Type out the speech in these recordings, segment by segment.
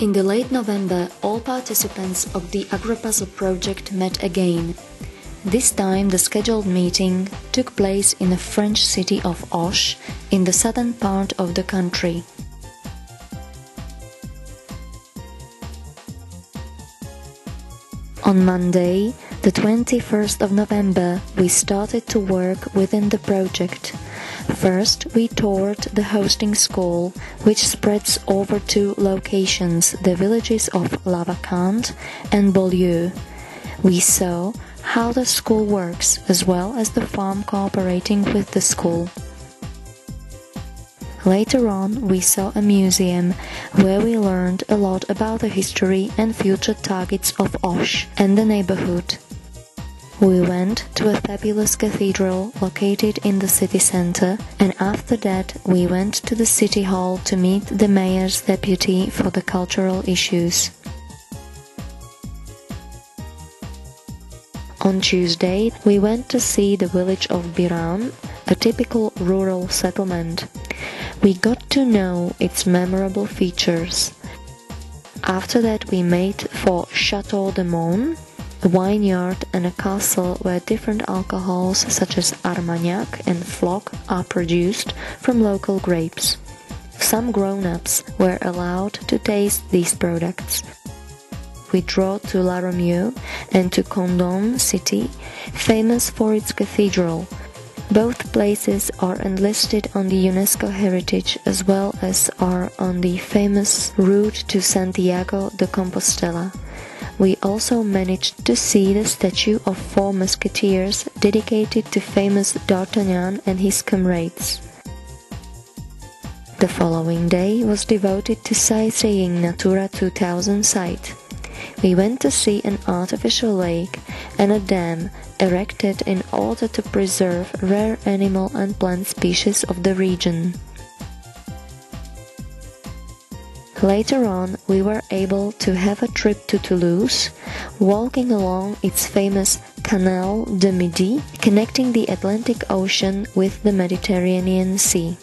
In the late November, all participants of the Agropuzzle project met again. This time the scheduled meeting took place in the French city of Auch, in the southern part of the country. On Monday, the 21st of November, we started to work within the project. First, we toured the hosting school, which spreads over two locations, the villages of La Vacante and Beaulieu. We saw how the school works, as well as the farm cooperating with the school. Later on, we saw a museum, where we learned a lot about the history and future targets of Auch and the neighborhood. We went to a fabulous cathedral located in the city center, and after that we went to the city hall to meet the mayor's deputy for the cultural issues. On Tuesday, we went to see the village of Biran, a typical rural settlement. We got to know its memorable features. After that we made for Chateau de Mon, a vineyard and a castle where different alcohols such as Armagnac and Floc are produced from local grapes. Some grown-ups were allowed to taste these products. We drove to La Romeu and to Condom city, famous for its cathedral. Both places are enlisted on the UNESCO heritage as well as are on the famous route to Santiago de Compostela. We also managed to see the statue of 4 musketeers dedicated to famous D'Artagnan and his comrades. The following day was devoted to sightseeing Natura 2000 site. We went to see an artificial lake and a dam erected in order to preserve rare animal and plant species of the region. Later on, we were able to have a trip to Toulouse, walking along its famous Canal du Midi, connecting the Atlantic Ocean with the Mediterranean Sea.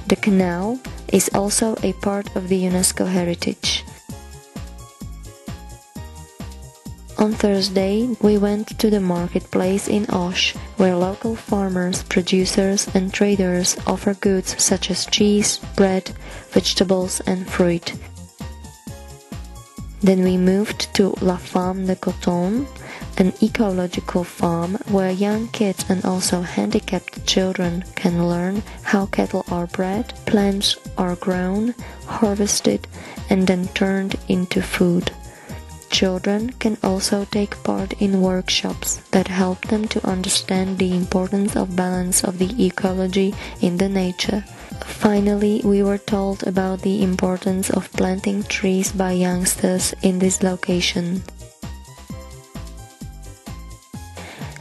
The canal is also a part of the UNESCO heritage. On Thursday, we went to the marketplace in Auch, where local farmers, producers and traders offer goods such as cheese, bread, vegetables and fruit. Then we moved to La Ferme de Coton, an ecological farm where young kids and also handicapped children can learn how cattle are bred, plants are grown, harvested and then turned into food. Children can also take part in workshops that help them to understand the importance of balance of the ecology in the nature. Finally, we were told about the importance of planting trees by youngsters in this location.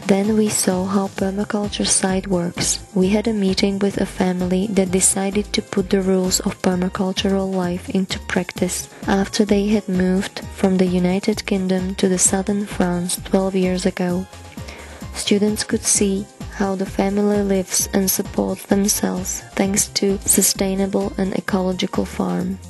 Then we saw how permaculture site works. We had a meeting with a family that decided to put the rules of permacultural life into practice after they had moved from the United Kingdom to the southern France 12 years ago. Students could see how the family lives and supports themselves thanks to sustainable and ecological farm.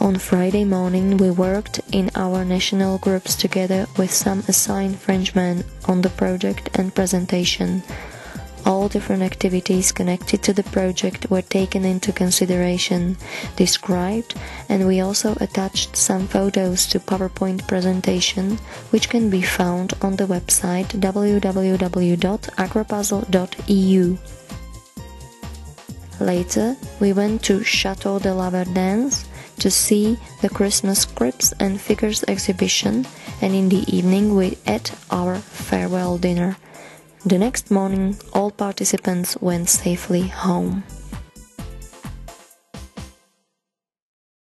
On Friday morning we worked in our national groups together with some assigned Frenchmen on the project and presentation. All different activities connected to the project were taken into consideration, described, and we also attached some photos to PowerPoint presentation, which can be found on the website www.agropuzzle.eu. Later, we went to Château de la Verdance to see the Christmas crypts and figures exhibition, and in the evening we ate our farewell dinner. The next morning all participants went safely home.